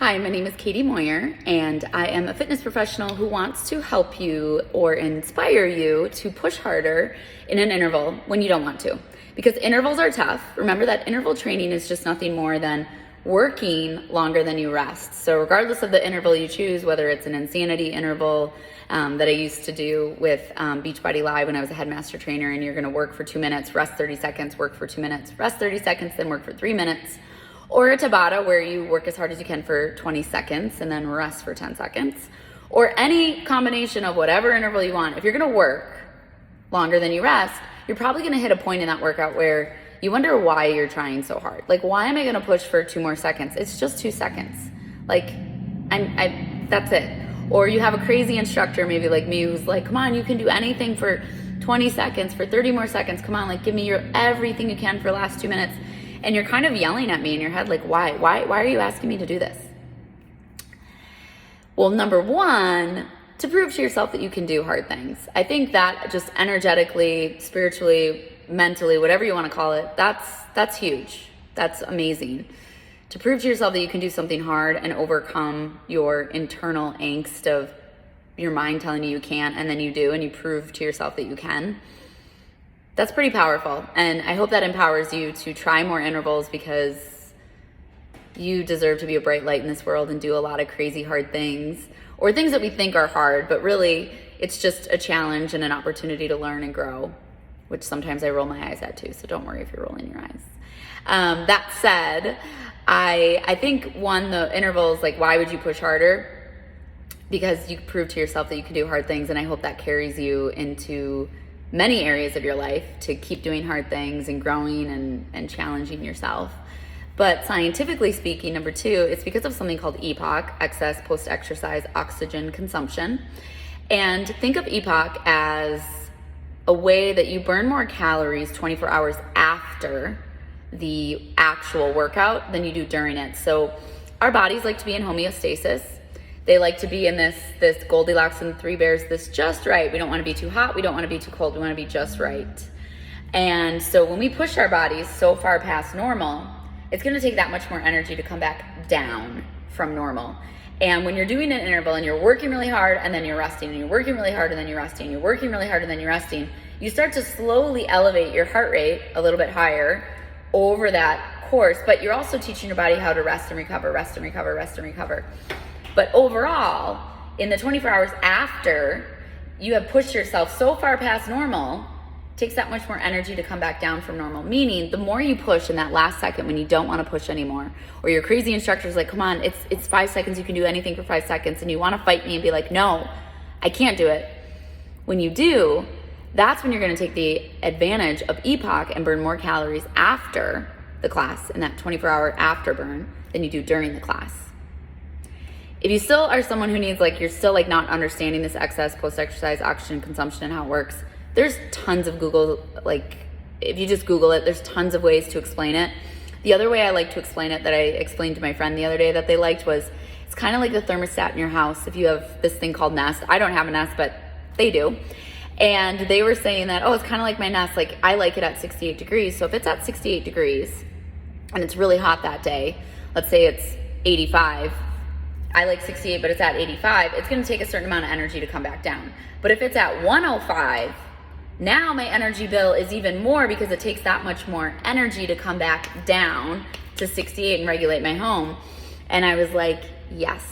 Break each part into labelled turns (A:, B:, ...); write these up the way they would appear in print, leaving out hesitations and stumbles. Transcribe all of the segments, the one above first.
A: Hi, my name is Katie Moyer, and I am a fitness professional who wants to help you or inspire you to push harder in an interval when you don't want to. Because intervals are tough. Remember that interval training is just nothing more than working longer than you rest. So regardless of the interval you choose, whether it's an insanity interval that I used to do with Beachbody Live when I was a headmaster trainer, and you're gonna work for 2 minutes, rest 30 seconds, work for 2 minutes, rest 30 seconds, then work for 3 minutes. Or a Tabata where you work as hard as you can for 20 seconds and then rest for 10 seconds. Or any combination of whatever interval you want. If you're gonna work longer than you rest, you're probably gonna hit a point in that workout where you wonder why you're trying so hard. Like, why am I gonna push for 2 more seconds? It's just 2 seconds. Like, that's it. Or you have a crazy instructor, maybe like me, who's like, come on, you can do anything for 20 seconds, for 30 more seconds. Come on, like, give me your everything you can for the last 2 minutes. And you're kind of yelling at me in your head, like, why are you asking me to do this? Well, number one, to prove to yourself that you can do hard things. I think that just energetically, spiritually, mentally, whatever you want to call it, that's huge. That's amazing. To prove to yourself that you can do something hard and overcome your internal angst of your mind telling you can't, and then you do, and you prove to yourself that you can. That's pretty powerful, and I hope that empowers you to try more intervals, because you deserve to be a bright light in this world and do a lot of crazy hard things, or things that we think are hard, but really it's just a challenge and an opportunity to learn and grow, which sometimes I roll my eyes at too, so don't worry if you're rolling your eyes. That said, I think the intervals, like, why would you push harder? Because you prove to yourself that you can do hard things, and I hope that carries you into many areas of your life to keep doing hard things and growing and challenging yourself. But scientifically speaking, number two, it's because of something called EPOC, excess post-exercise oxygen consumption. And think of EPOC as a way that you burn more calories 24 hours after the actual workout than you do during it. So our bodies like to be in homeostasis. They like to be in this Goldilocks and the Three Bears, this just right. We don't want to be too hot. We don't want to be too cold. We want to be just right. And so when we push our bodies so far past normal, it's going to take that much more energy to come back down from normal. And when you're doing an interval and you're working really hard and then you're resting, and you're working really hard and then you're resting, and you're working really hard and then you're resting, you start to slowly elevate your heart rate a little bit higher over that course, but you're also teaching your body how to rest and recover, rest and recover, rest and recover. But overall, in the 24 hours after you have pushed yourself so far past normal, it takes that much more energy to come back down from normal. Meaning, the more you push in that last second when you don't want to push anymore, or your crazy instructor's like, come on, it's 5 seconds, you can do anything for 5 seconds, and you want to fight me and be like, no, I can't do it. When you do, that's when you're going to take the advantage of EPOC and burn more calories after the class, in that 24-hour after burn, than you do during the class. If you still are someone who needs, like, you're still like not understanding this excess post-exercise oxygen consumption and how it works, there's tons of Google, like, if you just Google it, there's tons of ways to explain it. The other way I like to explain it, that I explained to my friend the other day that they liked, was it's kind of like the thermostat in your house. If you have this thing called Nest, I don't have a Nest, but they do. And they were saying that, oh, it's kind of like my Nest, like, I like it at 68 degrees. So if it's at 68 degrees and it's really hot that day, let's say it's 85, I like 68, but it's at 85, it's going to take a certain amount of energy to come back down. But if it's at 105, now my energy bill is even more, because it takes that much more energy to come back down to 68 and regulate my home. And I was like, yes.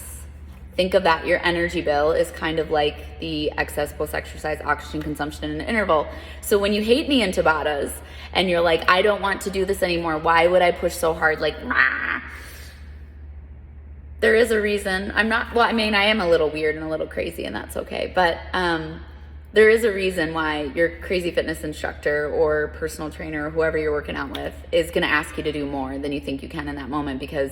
A: Think of that. Your energy bill is kind of like the excess post-exercise oxygen consumption in an interval. So when you hate me in Tabatas and you're like, I don't want to do this anymore, why would I push so hard? Like, there is a reason. I am a little weird and a little crazy, and that's okay. But there is a reason why your crazy fitness instructor or personal trainer or whoever you're working out with is going to ask you to do more than you think you can in that moment, because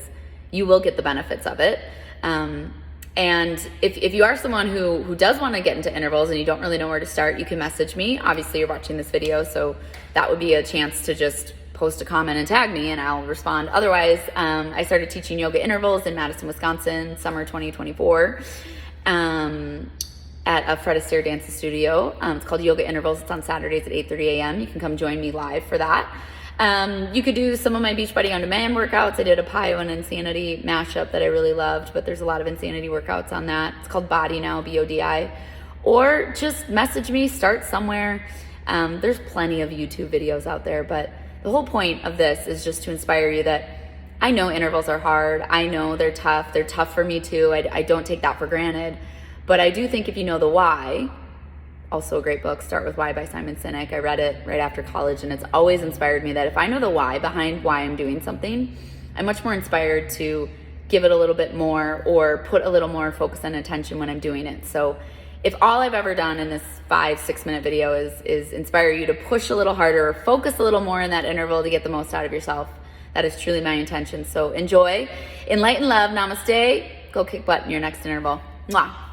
A: you will get the benefits of it. And if you are someone who does want to get into intervals and you don't really know where to start, you can message me. Obviously, you're watching this video, so that would be a chance to just post a comment and tag me, and I'll respond. Otherwise, I started teaching yoga intervals in Madison, Wisconsin, summer 2024, at a Fred Astaire dance studio. It's called Yoga Intervals. It's on Saturdays at 8:30 a.m. You can come join me live for that. You could do some of my Beachbody On Demand workouts. I did a PiYo and Insanity mashup that I really loved, but there's a lot of Insanity workouts on that. It's called Body Now, BODI. Or just message me, start somewhere. There's plenty of YouTube videos out there, but the whole point of this is just to inspire you that I know intervals are hard. I know they're tough. They're tough for me too. I don't take that for granted. But I do think if you know the why, also a great book, Start With Why by Simon Sinek. I read it right after college, and it's always inspired me that if I know the why behind why I'm doing something, I'm much more inspired to give it a little bit more or put a little more focus and attention when I'm doing it. So if all I've ever done in this 5-6 minute video is inspire you to push a little harder or focus a little more in that interval to get the most out of yourself, that is truly my intention. So enjoy, enlighten love, namaste, go kick butt in your next interval. Mwah.